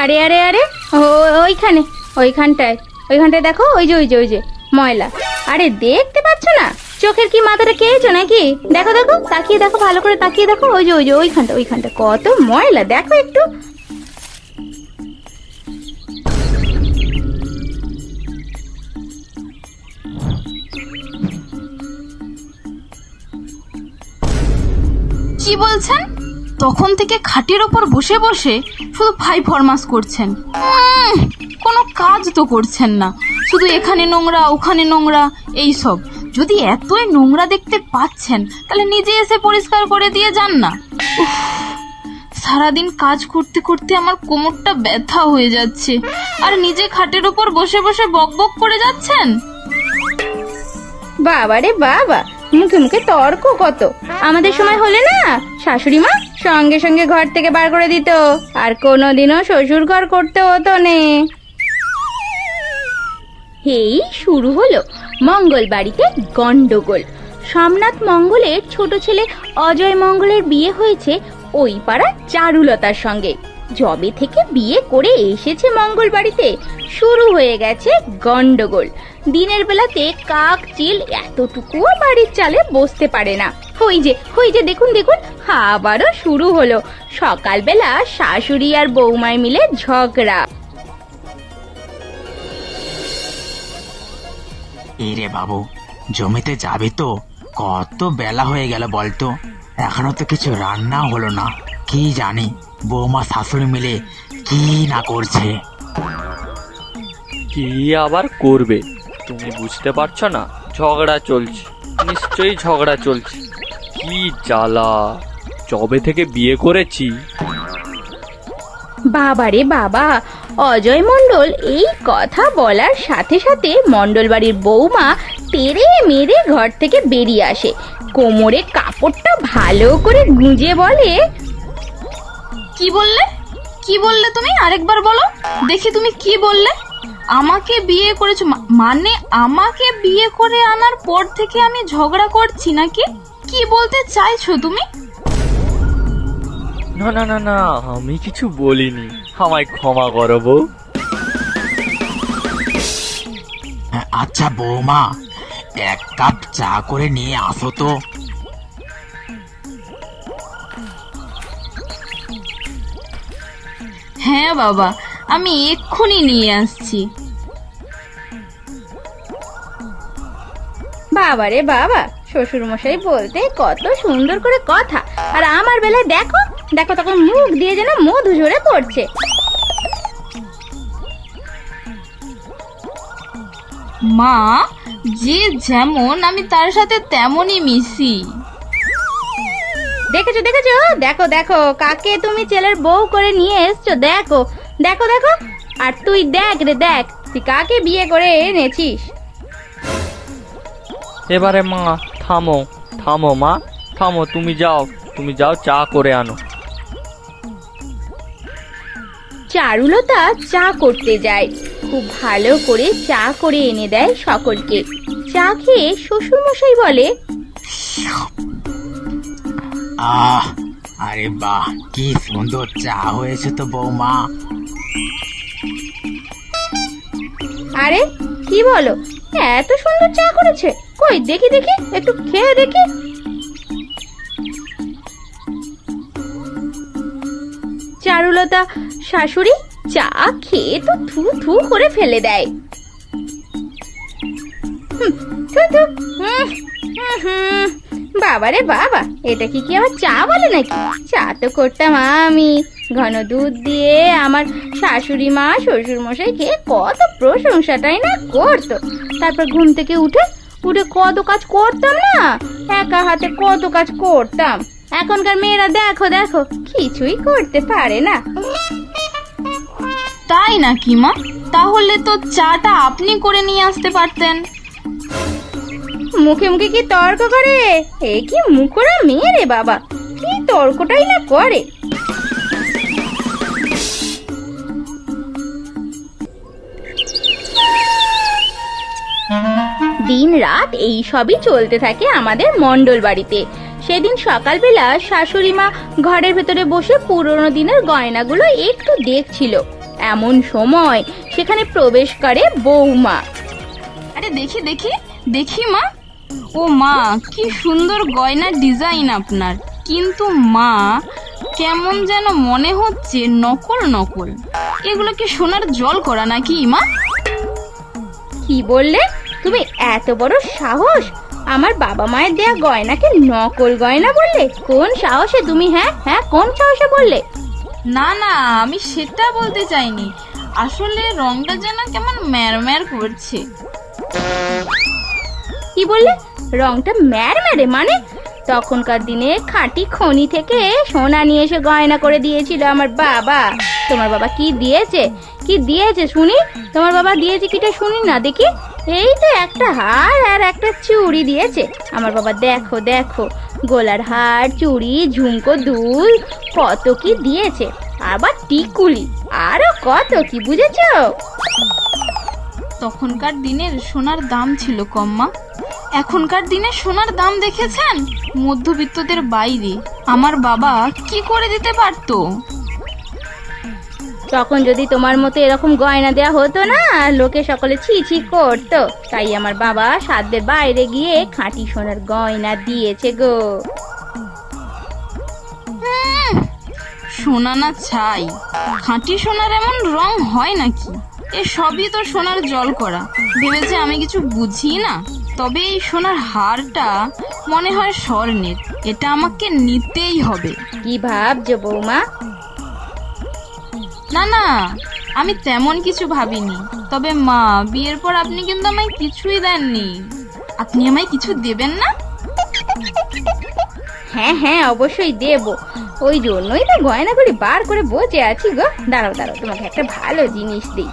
আরে আরে আরে ওইখানে ওইখানটায় দেখো, ওই যে ময়লা। আরে দেখতে পাচ্ছ না? চোখের কি মাথাটা খেয়েছো নাকি? দেখো দেখো, তাকিয়ে দেখো, ভালো করে তাকিয়ে দেখো, ওই যে ওইখানটা কত ময়লা দেখো একটু। কি বলছেন? তখন থেকে খাটের ওপর বসে বসে শুধু ফাই ফরমাস করছেন, কোনো কাজ তো করছেন না, শুধু এখানে নোংরা ওখানে নোংরা এইসব। যদি এতই নোংরা দেখতে পাচ্ছেন তাহলে নিজে এসে পরিষ্কার করে দিয়ে যান না। সারাদিন কাজ করতে করতে আমার কোমরটা ব্যথা হয়ে যাচ্ছে, আর নিজে খাটের ওপর বসে বসে বকবক করে যাচ্ছেন। বাবা রে বাবা, মুখে মুখে তর্ক কত! আমাদের সময় হলে না শাশুড়ি মা সঙ্গে সঙ্গে ঘর থেকে বার করে দিত, আর কোনোদিনও শ্বশুর ঘর করতে হতো নে। এই শুরু হলো মঙ্গল বাড়িতে গন্ডগোল। সোমনাথ মঙ্গলের ছোট ছেলে অজয় মঙ্গলের বিয়ে হয়েছে ওই পাড়া চারুলতার সঙ্গে। যবে থেকে বিয়ে করে এসেছে মঙ্গল বাড়িতে শুরু হয়ে গেছে গন্ডগোল। দিনের বেলাতে কাক চিল এতটুকুও বাড়ির চালে বসতে পারে না। ওই যে দেখুন দেখুন, আবারও শুরু হলো। সকালবেলা শাশুড়ি আর বৌমায় মিলে ঝগড়া। এই রে বাবু, জমিতে যাবি তো? কত বেলা হয়ে গেল বলতো, এখনো তো কিছু রান্না হলো না। কি জানি বৌমা শাশুড়ি মিলে কি না করছে। কি আবার করবে? তুমি বুঝতে পারছো না? ঝগড়া চলছে, নিশ্চয়ই ঝগড়া চলছে। কি জ্বালা! যবে থেকে বিয়ে করেছি। বাবা রে বাবা, অজয় মণ্ডল এই কথা বলার সাথে সাথে মণ্ডল বাড়ির বৌমা তেড়ে মেরে ঘর থেকে বেরিয়ে আসে। কোমরে কাপড়টা ভালো করে গুঁজে বলে, কি বললে তুমি? আরেকবার বলো দেখি, তুমি কি বললে? আমাকে বিয়ে করেছো মানে আমাকে বিয়ে করে আনার পর থেকে আমি ঝগড়া করছি নাকি? কি বলতে চাইছো তুমি? না না না না, আমি কিছু বলিনি, আমায় ক্ষমা করো বউ। আচ্ছা বৌমা, এক কাপ চা করে নিয়ে আসো তো। হ্যাঁ বাবা, আমি এক্ষুনি নিয়ে আসছি। বাবা রে বাবা, শ্বশুর মশাই বলতে কত সুন্দর করে কথা, আর আমার বেলায় দেখো দেখো, তখন মুখ দিয়ে যেন মধু ঝরে পড়ছে। মা যে যেমন, আমি তার সাথে তেমনই মিশি। দেখেছো দেখো দেখো, কাকে তুমি ছেলের বউ করে নিয়ে এসছো, দেখো দেখো দেখো। আর তুই দেখ রে দেখ, তুই কাকে বিয়ে করে এনেছিস। এবারে মা থামো থামো, মা থামো, তুমি যাও চা করে আনো। চারুলতা চা করতে যায়, খুব ভালো করে চা করে এনে দেয় সকলকে। চা খেয়ে শ্বশুর মশাই বলে, আরে বাহ, কি সুন্দর চা হয়েছে তো বৌমা। আরে কি বলো, এত সুন্দর চা করেছে? কই দেখি দেখি, একটু খেয়ে দেখি। চারুলতা শাশুড়ি চা খেয়ে তো থু থু করে ফেলে দেয়। বাবা রে বাবা, এটা কি আবার চা বলে নাকি? চা তো করতাম আমি, ঘন দুধ দিয়ে আমার শাশুড়ি মা শ্বশুর মশাই খেয়ে কত প্রশংসাটাই না করতো। তারপর ঘুম থেকে উঠে কত কাজ করতাম না, একা হাতে কত কাজ করতাম। এখনকার মেয়েরা দেখো দেখো, কিছুই করতে পারে না। তাই নাকি মা? তাহলে তো চাটা আপনি করে নিয়ে আসতে পারতেন। মুখে মুখে কি তর্ক করে? এ কি মুখরা মেয়ে রে বাবা, কি তর্কটাই না করে। দিন রাত এই সবই চলতে থাকে আমাদের মণ্ডল বাড়িতে। সেদিন সকালবেলা শাশুড়ি মা ঘরের ভেতরে বসে পুরোনো দিনের গয়নাগুলো একটু দেখছিল। এমন সময় সেখানে প্রবেশ করে বৌমা। আরে দেখি দেখি দেখি মা। ও মা, কি সুন্দর গয়নার ডিজাইন আপনার, কিন্তু মা কেমন যেন মনে হচ্ছে নকল নকল। এগুলো কি সোনার জল করা নাকি মা? কি বললে তুমি? এত বড় সাহস আমার বাবা মায়ের দেয়া গয়নাকে নকল গয়না বললে? কোন সাহসে তুমি? হ্যাঁ হ্যাঁ, কোন সাহসে বললে? না না, আমি সেটা বলতে চাইনি, আসলে রংটা যেন কেমন ম্যারম্যার করছে। কি বললে? রংটা ম্যারম্যারে? মানে তখনকার দিনে খাঁটি খনি থেকে সোনা নিয়ে এসে গয়না করে দিয়েছিল আমার বাবা। তোমার বাবা কি দিয়েছে? কি দিয়েছে শুনি? তোমার বাবা দিয়েছে কিটা শুনি না দেখি। এই তো একটা হার আর একটা চুড়ি দিয়েছে আমার বাবা। দেখো দেখো, গলার হার, চুড়ি, ঝুমকো, দুল, কত কি দিয়েছে। আবার টিকুলি, আরো কত কি, বুঝেছো? তখনকার দিনের সোনার দাম ছিল কম মা। এখনকার দিনে সোনার দাম দেখেছেন মধ্যবিত্তদের বাইরে। আমার বাবা কি করে দিতে পারতো? তখন যদি তোমার মতো এরকম গয়না দেয়া হতো না, লোকে সকলে ছি ছি করতো। তাই আমার বাবা সাধ্যের বাইরে গিয়ে খাঁটি সোনার গয়না দিয়েছে গো। সোনা না ছাই, খাঁটি সোনার এমন রং হয় নাকি? এ সবই তো সোনার জল করা। ভেবেছে আমি কিছু বুঝি না? তবে এই সোনার হারটা মনে হয় স্বর্ণের, এটা আমাকে নিতেই হবে। কি ভাবছো বৌমা? না না, আমি তেমন কিছু ভাবিনি। তবে মা, বিয়ের পর আপনি কিন্তু আমায় কিছুই দেননি। আপনি আমায় কিছু দেবেন না? হ্যাঁ হ্যাঁ, অবশ্যই দেবো। ওই জন্যই তো গয়নাগুলি বার করে বসে আছি গো। দাঁড়াও দাঁড়াও, তোমাকে একটা ভালো জিনিস দিই।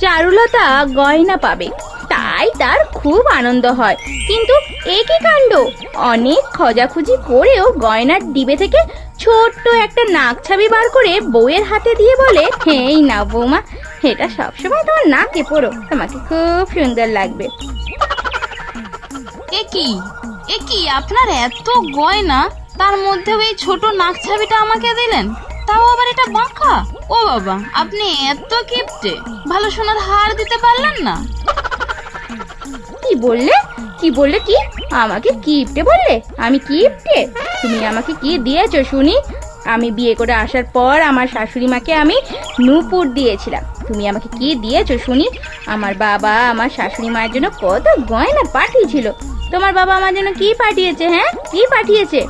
চারুলতা গয়না পাবে, তাই তার খুব আনন্দ হয়। কিন্তু এ কি কাণ্ড! অনেক খোঁজাখুঁজি করেও গয়নার ডিবে থেকে ছোট্ট একটা নাক ছাবি বার করে বউয়ের হাতে দিয়ে বলে, এই না বৌমা, এটা সবসময় তোমার নাকে পরো, তোমাকে খুব সুন্দর লাগবে। এ কি আপনার এত গয়না, তার মধ্যেও এই ছোট নাক ছাবিটা আমাকে দিলেন, তাও আবার এটা বাঁকা। ও বাবা, আপনি এত কিপটে, ভালো সোনার হার দিতে পারলেন না? কি বললে? কি বললে? কি আমাকে কিপটে বললে? আমি কিপটে? তুমি আমাকে কি দিয়েছো শুনি? আমি বিয়ে করে আসার পর আমার শাশুড়ি মাকে আমি নূপুর দিয়েছিলাম। তুমি আমাকে কি দিয়েছো শুনি? আমার বাবা আমার শাশুড়ি মায়ের জন্য কত গয়না পাঠিয়েছিল। তোমার বাবা আমার জন্য কি পাঠিয়েছে? হ্যাঁ, কি পাঠিয়েছে?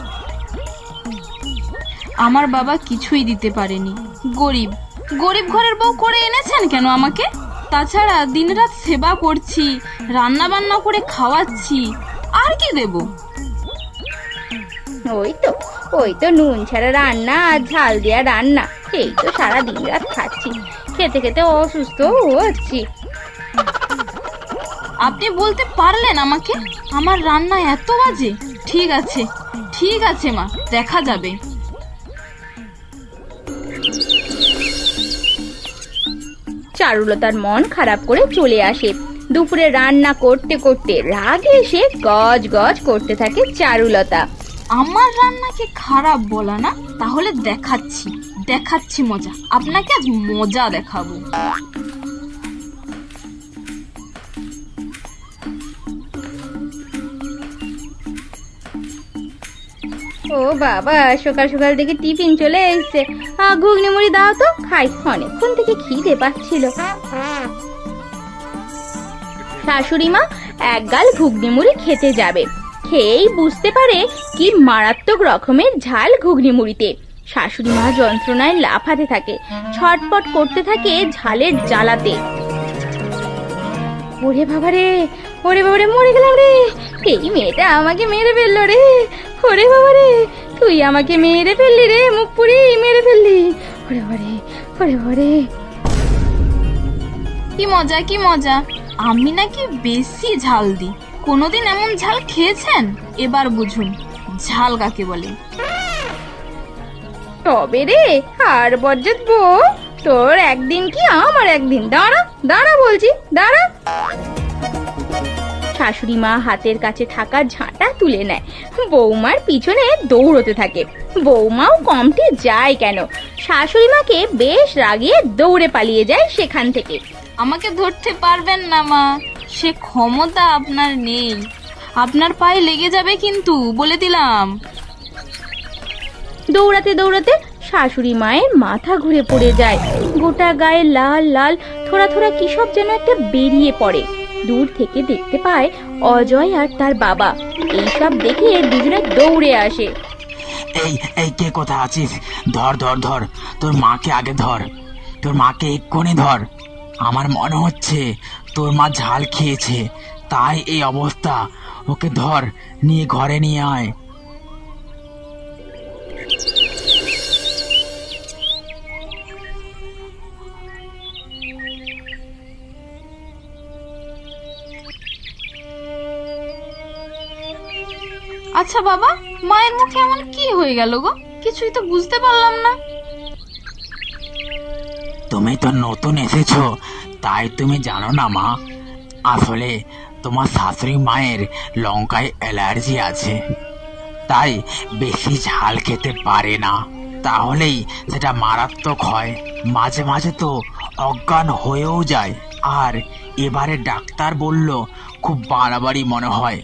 আমার বাবা কিছুই দিতে পারেনি। গরিব গরিব ঘরের বউ করে এনেছেন কেন আমাকে? তাছাড়া দিনরাত সেবা করছি, রান্না বান্না করে খাওয়াচ্ছি, আর কি দেব? ওই তো নুন ছাড়া রান্না আর ঝাল দেওয়া রান্না, এই তো সারা দিন রাত খাচ্ছি, খেতে খেতে অসুস্থ হচ্ছি। আপনি বলতে পারলেন আমাকে আমার রান্না এত বাজে? ঠিক আছে মা, দেখা যাবে। চারুলতার মন খারাপ করে চলে আসে। দুপুরে রান্না করতে করতে রাগে এসে গজ গজ করতে থাকে চারুলতা। আমার রান্নাকে খারাপ বলা না? তাহলে দেখাচ্ছি মজা। আপনাকে আজ মজা দেখাবো। ও বাবা, সকাল সকাল থেকে টিফিন চলে এসছে। ঘুগনি মুড়ি দাও তো, খাই, অনেকক্ষণ থেকে খিদে পাচ্ছিল। শাশুড়ি মা এক গাল ঘুগনি মুড়ি খেতে যাবে, খেয়েই বুঝতে পারে কি মারাত্মক রকমের ঝাল ঘুগনি মুড়িতে। শাশুড়ি মা যন্ত্রণায় লাফাতে থাকে, ছটপট করতে থাকে ঝালের জ্বালাতে। ওরে বাবারে, মরে গেলাম রে! এই মেয়েটা আমাকে মেরে ফেললো রে! ওরে বাবারে, তুই আমাকে মেরে ফেললি রে, মুখ পুরি মেরে ফেললি! ওরে বাবারে! কি মজা! আমি নাকি বেশি ঝাল দিই। কোনোদিন এমন ঝাল খেয়েছেন? এবার বুঝুন ঝাল কাকে বলে। তবে রে, আর বজ্জাত বউ, তোর একদিন কি আমার একদিন। দাঁড়া বলছি, দাঁড়া। শাশুড়ি মা হাতের কাছে থাকা ঝাঁটা তুলে নেয়, বৌমার পিছনে দৌড়তে থাকে। বৌমাও কমটি যায় কেন, শাশুড়ি মাকে বেশ রাগিয়ে দৌড়ে পালিয়ে যায় সেখান থেকে। আমাকে ধরতে পারবেন না মা, সে ক্ষমতা আপনার নেই। আপনার পায়ে লেগে যাবে কিন্তু, বলে দিলাম। দৌড়াতে দৌড়াতে শাশুড়ি মায়ের মাথা ঘুরে পড়ে যায়, গোটা গায়ে লাল লাল থোড়া থোড়া কি সব যেন একটা বেরিয়ে পড়ে। দূর থেকে দেখতে পায় অজয় আর তার বাবা। এইসব দেখে দুজনে দৌড়ে আসে। এই এই কে কোথায় আছিস? ধর ধর ধর, তোর মাকে আগে ধর, তোর মাকে এক্ষুনি ধর। আমার মনে হচ্ছে তোর মা ঝাল খেয়েছে, তাই এই অবস্থা। ওকে ধর, নিয়ে ঘরে নিয়ে আয়। আচ্ছা বাবা, মায়ের মুখে এমন কি হয়ে গেল গো? কিছুই তো বুঝতে পারলাম না। তুমি তো নতুন এসেছো, তাই তুমি জানো না মা। আসলে তোমার শাশুড়ি মায়ের লঙ্কায় অ্যালার্জি আছে, তাই বেশি ঝাল খেতে পারে না। তাহলেই সেটা মারাত্মক হয়, মাঝে মাঝে তো অজ্ঞান হয়েও যায়। আর এবারে ডাক্তার বলল খুব বাড়াবাড়ি মনে হয়,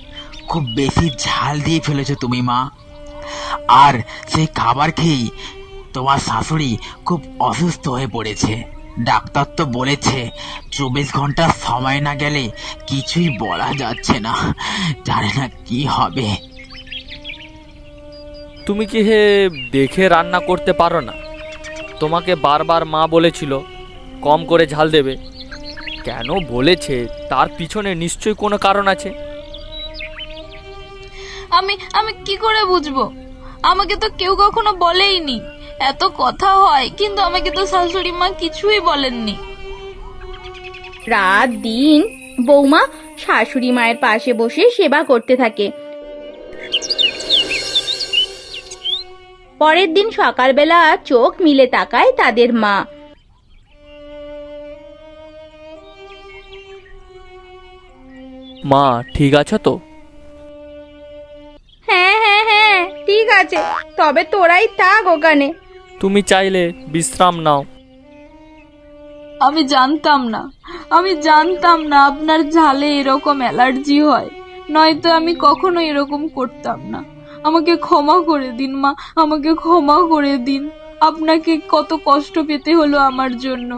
খুব বেশি ঝাল দিয়ে ফেলেছো তুমি মা। আর সেই খাবার খেয়েই তোমার শাশুড়ি খুব অসুস্থ হয়ে পড়েছে। ডাক্তার তো বলেছে 24 ঘন্টা সময় না গেলে কিছুই বলা যাচ্ছে না, জানি না কি হবে। তুমি কি হে দেখে রান্না করতে পারো না? তোমাকে বারবার মা বলেছিল কম করে ঝাল দেবে। কেন বলেছে তার পিছনে নিশ্চয়ই কোনো কারণ আছে। আমি কি করে বুঝবো? আমাকে তো কেউ কখনো বলেইনি। এত কথা হয়, কিন্তু আমাকে তো শাশুড়ি মা কিছুই বলেননি। রাত দিন বৌমা শাশুড়ি মায়ের পাশে বসে সেবা করতে থাকে। পরের দিন সকালবেলা চোখ মিলে তাকায় তাদের মা। মা ঠিক আছে তো? হ্যাঁ হ্যাঁ হ্যাঁ ঠিক আছে, তবে তোরাই থাক ওখানে। তুমি চাইলে বিশ্রাম নাও। আমি জানতাম না আপনার ঝালে এরকম অ্যালার্জি হয়, নয়তো আমি কখনো এরকম করতাম না। আমাকে ক্ষমা করে দিন মা, আমাকে ক্ষমা করে দিন। আপনাকে কত কষ্ট পেতে হলো আমার জন্য।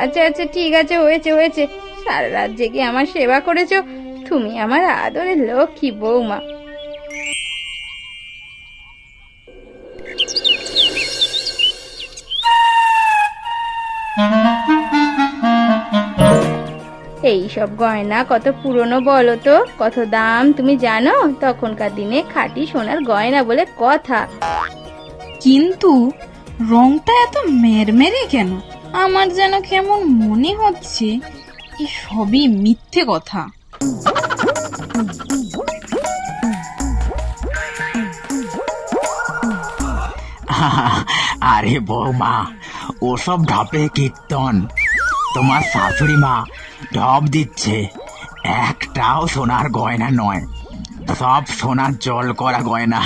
আচ্ছা আচ্ছা ঠিক আছে, হয়েছে হয়েছে। সারা রাত জেগে আমার সেবা করেছো, তুমি আমার আদরের লক্ষ্মী বৌমা। এই সব গয়না কত পুরনো বলো তো, কত দাম তুমি জানো? তখনকার দিনে খাঁটি সোনার গয়না বলে কথা। কিন্তু রংটা এত মেরমেরে কেন? আমার যেন কেমন মনে হচ্ছে এই সবই মিথ্যে কথা। আরে বৌমা, ওসব ঢপে কীর্তন। তোমার শাশুড়ি মা ঢপ দিচ্ছে, একটাও সোনার গয়না নয়, সব সোনার জল করা গয়না।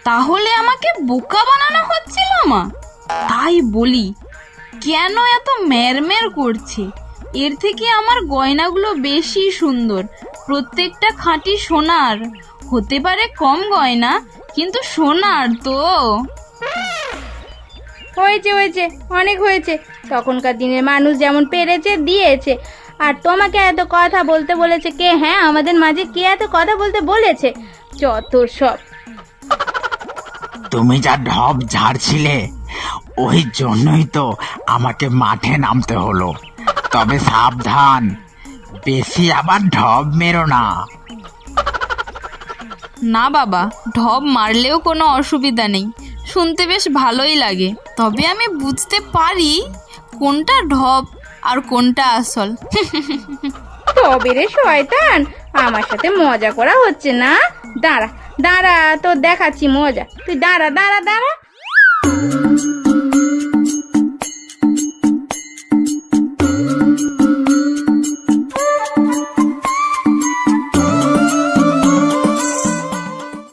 তাহলে আমাকে বোকা বানানো হচ্ছিল মা? তাই বলি, কেন এত মেরমের করছে? এর থেকে আমার গয়নাগুলো বেশি সুন্দর, প্রত্যেকটা খাঁটি সোনার। হতে পারে কম গয়না, কিন্তু সোনার তো। হয়েছে হয়েছে, অনেক হয়েছে। তখনকার দিনের মানুষ যেমন পেরেছে দিয়েছে, আর তোমাকে এত কথা বলতে বলেছে কে? হ্যাঁ, আমাদের মাঝে কে এত কথা বলতে বলেছে? যত সব। তুমি যা ঢপ ঝাড়ছিলে, ওই জন্যই তো আমাকে মাঠে নামতে হলো। তবে সাবধান, বেশি আবার ঢপ মেরো না। না বাবা, ঢপ মারলেও কোনো অসুবিধা নেই, শুনতে বেশ ভালোই লাগে। তবে আমি বুঝতে পারি কোনটা ঢপ আর কোনটা আসল। তবে রে শয়তান, আমার সাথে মজা করা হচ্ছে না? দাঁড়া দাঁড়া, তো দেখাচ্ছি মজা। তুই দাঁড়া দাঁড়া দাঁড়া।